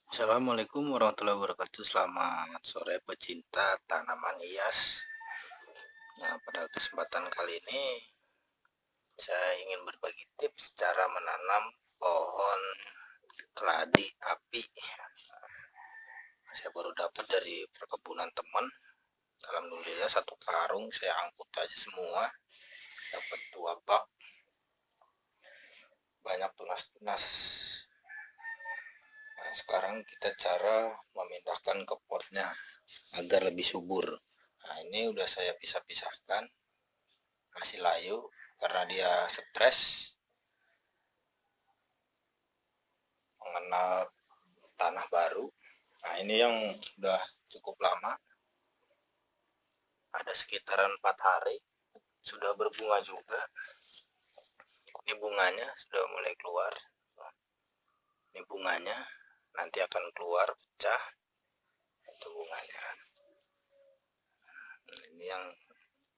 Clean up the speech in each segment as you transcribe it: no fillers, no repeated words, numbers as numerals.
Assalamualaikum warahmatullahi wabarakatuh. Selamat sore pecinta tanaman hias. Nah, pada kesempatan kali ini saya ingin berbagi tips cara menanam pohon keladi api. Saya baru dapat dari perkebunan teman. Alhamdulillah satu karung saya angkut aja semua. Dapat 2 bak. Banyak tunas-tunas. Nah, sekarang kita cara memindahkan ke potnya agar lebih subur. Nah, ini udah saya pisah-pisahkan, kasih layu karena dia stres mengenal tanah baru. Nah, ini yang sudah cukup lama, ada sekitaran 4 hari, sudah berbunga juga. Ini bunganya sudah mulai keluar. Ini bunganya nanti akan keluar pecah, itu bunganya. Ini yang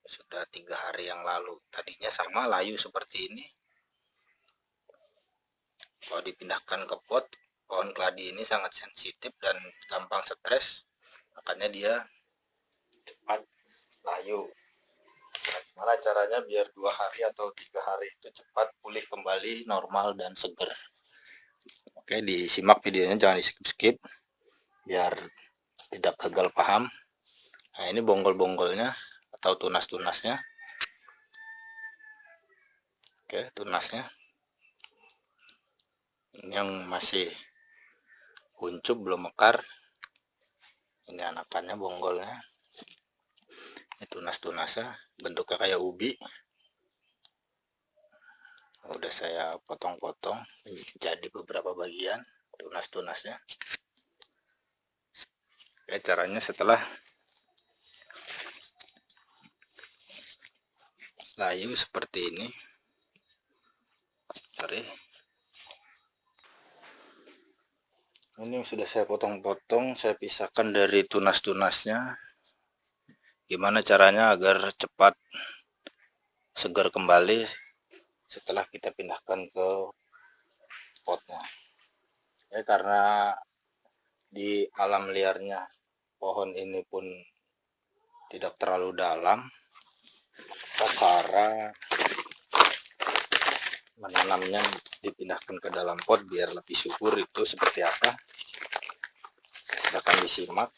sudah 3 hari yang lalu, tadinya sama layu seperti ini. Kalau dipindahkan ke pot, pohon keladi ini sangat sensitif dan gampang stres, makanya dia cepat layu. Nah, gimana caranya biar 2 hari atau 3 hari itu cepat pulih kembali normal dan seger? Oke, disimak videonya, jangan di skip-skip biar tidak gagal paham. Nah, ini bonggol-bonggolnya atau tunas-tunasnya. Oke, tunasnya ini yang masih kuncup belum mekar, ini anakannya, bonggolnya. Ini tunas-tunasnya bentuknya kayak ubi. Udah saya potong-potong jadi beberapa bagian tunas-tunasnya. Oke, caranya setelah layu seperti ini, ini sudah saya potong-potong, saya pisahkan dari tunas-tunasnya. Gimana caranya agar cepat segar kembali setelah kita pindahkan ke potnya? Ya, karena di alam liarnya pohon ini pun tidak terlalu dalam, cara menanamnya dipindahkan ke dalam pot biar lebih subur itu seperti apa, akan disimak.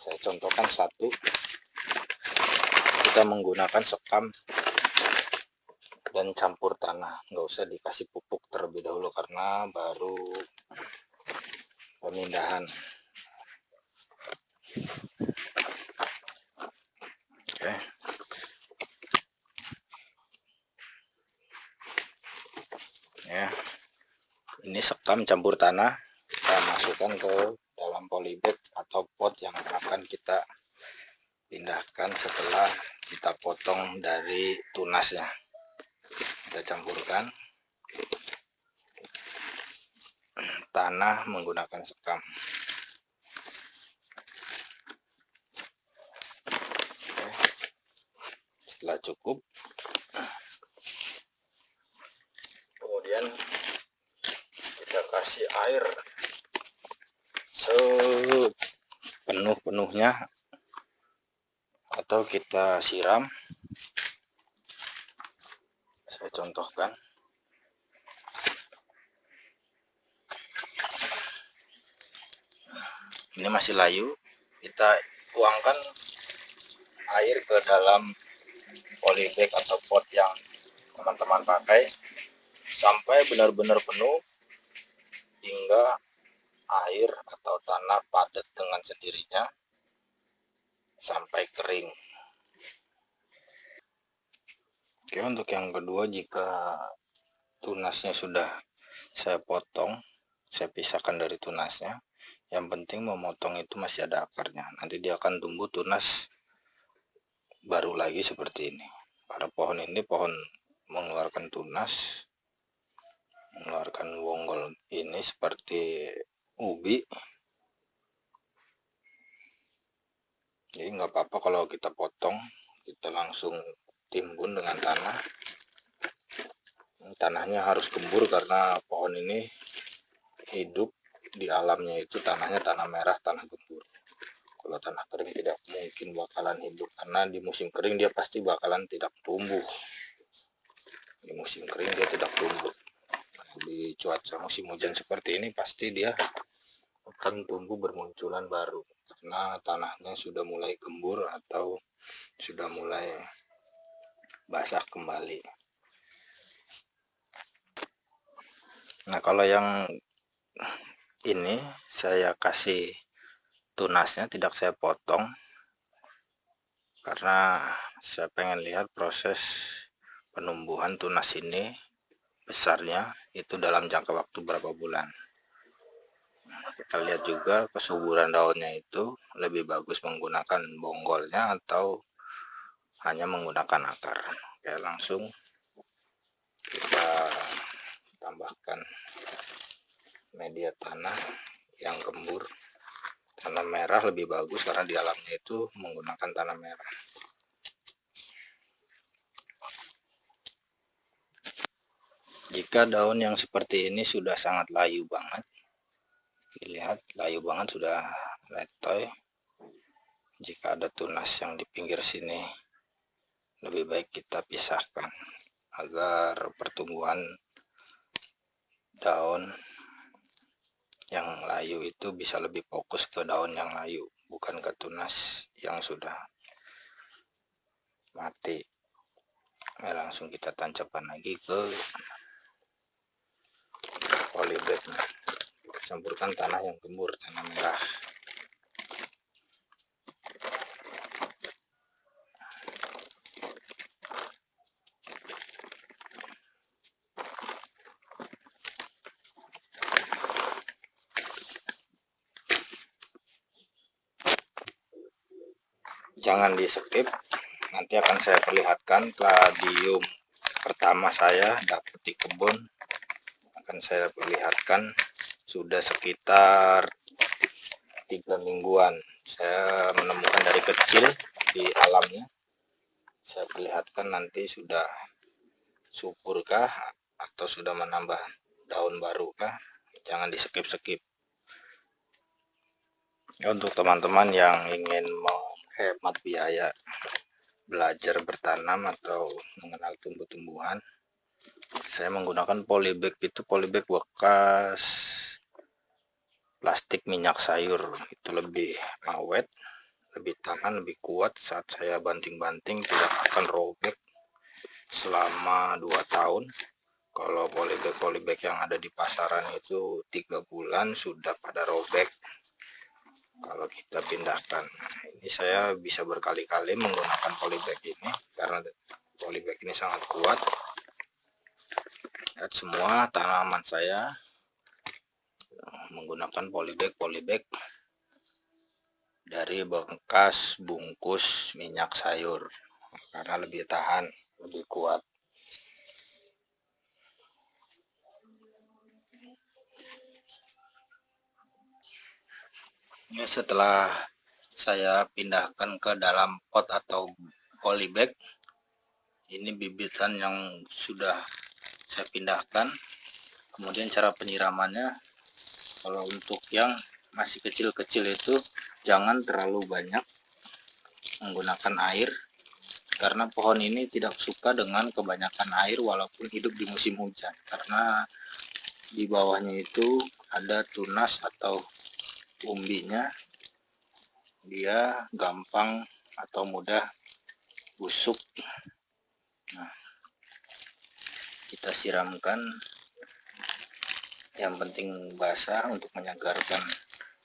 Saya contohkan satu. Kita menggunakan sekam dan campur tanah, nggak usah dikasih pupuk terlebih dahulu karena baru pemindahan. Oke. Ya, ini sekam campur tanah, kita masukkan ke dalam polybag atau pot yang akan kita pindahkan setelah kita potong dari tunasnya. Kita campurkan tanah menggunakan sekam. Setelah cukup, kemudian kita kasih air sepenuh-penuhnya atau kita siram. Saya contohkan. Ini masih layu, kita tuangkan air ke dalam polybag atau pot yang teman-teman pakai sampai benar-benar penuh hingga air atau tanah padat dengan sendirinya sampai kering. Oke, untuk yang kedua, jika tunasnya sudah saya potong, saya pisahkan dari tunasnya. Yang penting memotong itu masih ada akarnya, nanti dia akan tumbuh tunas baru lagi seperti ini. Pada pohon ini, pohon mengeluarkan tunas, mengeluarkan bonggol ini seperti ubi. Jadi nggak apa-apa kalau kita potong, kita langsung timbun dengan tanah. Tanahnya harus gembur karena pohon ini hidup di alamnya itu tanahnya tanah merah, tanah gembur. Kalau tanah kering tidak mungkin bakalan hidup, karena di musim kering dia pasti bakalan tidak tumbuh. Di musim kering dia tidak tumbuh. Di cuaca musim hujan seperti ini pasti dia akan tumbuh bermunculan baru, karena tanahnya sudah mulai gembur atau sudah mulai basah kembali. Nah, kalau yang ini saya kasih tunasnya, tidak saya potong karena saya pengen lihat proses penumbuhan tunas ini besarnya itu dalam jangka waktu berapa bulan. Kita lihat juga kesuburan daunnya itu lebih bagus menggunakan bonggolnya atau hanya menggunakan akar. Oke, langsung kita tambahkan media tanah yang gembur. Tanah merah lebih bagus karena di alamnya itu menggunakan tanah merah. Jika daun yang seperti ini sudah sangat layu banget, dilihat layu banget, sudah letoy. Jika ada tunas yang di pinggir sini, lebih baik kita pisahkan agar pertumbuhan daun yang layu itu bisa lebih fokus ke daun yang layu, bukan ke tunas yang sudah mati. Nah, langsung kita tancapkan lagi ke polybagnya. Campurkan tanah yang gembur, tanah merah. Jangan di skip, nanti akan saya perlihatkan Cladium pertama saya dapat di kebun. Akan saya perlihatkan sudah sekitar 3 mingguan saya menemukan dari kecil di alamnya. Saya perlihatkan nanti sudah subur-kah atau sudah menambah daun baru kah. Jangan di skip-skip. Untuk teman-teman yang ingin menghemat biaya belajar bertanam atau mengenal tumbuh-tumbuhan, saya menggunakan polybag, itu polybag bekas plastik minyak sayur. Itu lebih awet, lebih tahan, lebih kuat. Saat saya banting-banting tidak akan robek selama 2 tahun. Kalau polybag yang ada di pasaran itu 3 bulan sudah pada robek kalau kita pindahkan. Ini saya bisa berkali-kali menggunakan polybag ini karena polybag ini sangat kuat. Lihat, semua tanaman saya menggunakan polybag dari bekas bungkus minyak sayur karena lebih tahan, lebih kuat. Ya, setelah saya pindahkan ke dalam pot atau polybag, ini bibitan yang sudah saya pindahkan. Kemudian cara penyiramannya, kalau untuk yang masih kecil-kecil itu jangan terlalu banyak menggunakan air, karena pohon ini tidak suka dengan kebanyakan air walaupun hidup di musim hujan, karena di bawahnya itu ada tunas atau umbinya, dia gampang atau mudah busuk. Nah, kita siramkan, yang penting basah untuk menyegarkan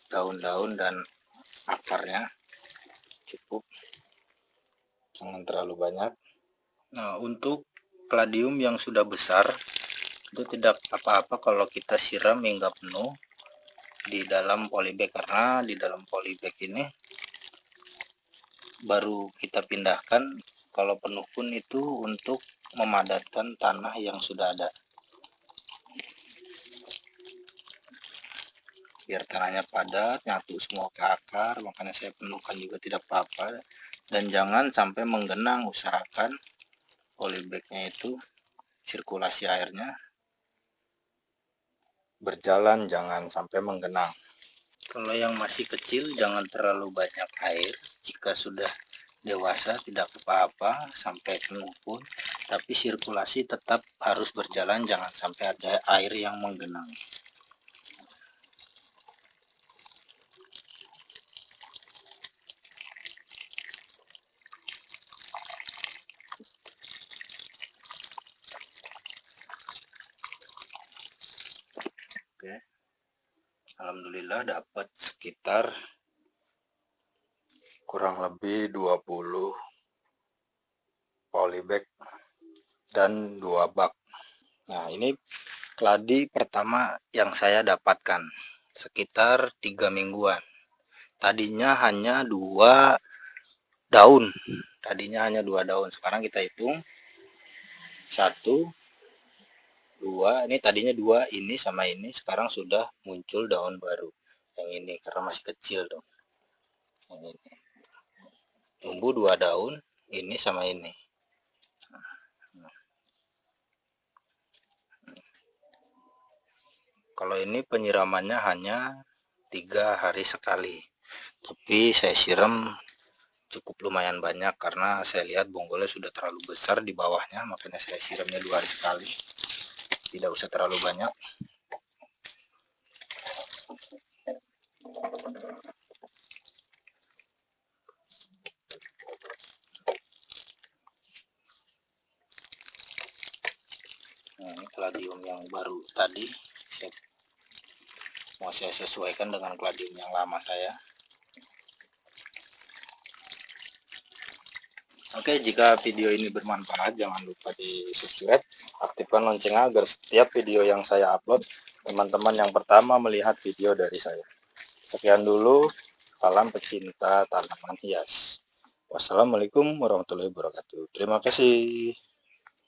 daun-daun dan akarnya. Cukup, jangan terlalu banyak. Nah, untuk Cladium yang sudah besar itu tidak apa-apa kalau kita siram hingga penuh di dalam polybag, karena di dalam polybag ini baru kita pindahkan kalau penuh pun itu untuk memadatkan tanah yang sudah ada, biar tanahnya padat, nyatu semua ke akar. Makanya saya penuhkan juga tidak apa-apa. Dan jangan sampai menggenang, usahakan polybagnya itu sirkulasi airnya berjalan, jangan sampai menggenang. Kalau yang masih kecil jangan terlalu banyak air. Jika sudah dewasa tidak apa-apa sampai penuh pun, tapi sirkulasi tetap harus berjalan, jangan sampai ada air yang menggenang. Oke. Alhamdulillah dapat sekitar kurang lebih 20 polybag dan 2 bak. Nah, ini keladi pertama yang saya dapatkan sekitar 3 mingguan. Tadinya hanya 2 daun. Sekarang kita hitung 1, 2. Ini tadinya 2, ini sama ini. Sekarang sudah muncul daun baru. Yang ini karena masih kecil dong. Yang ini. Tumbuh 2 daun, ini sama ini. Kalau ini penyiramannya hanya 3 hari sekali. Tapi saya siram cukup lumayan banyak karena saya lihat bonggolnya sudah terlalu besar di bawahnya, makanya saya siramnya 2 hari sekali. Tidak usah terlalu banyak. Nah, ini kaladium yang baru tadi mau saya sesuaikan dengan kaladium yang lama saya. Oke, jika video ini bermanfaat jangan lupa di subscribe, aktifkan loncengnya agar setiap video yang saya upload teman-teman yang pertama melihat video dari saya. Sekian dulu, salam pecinta tanaman hias. Wassalamualaikum warahmatullahi wabarakatuh. Terima kasih.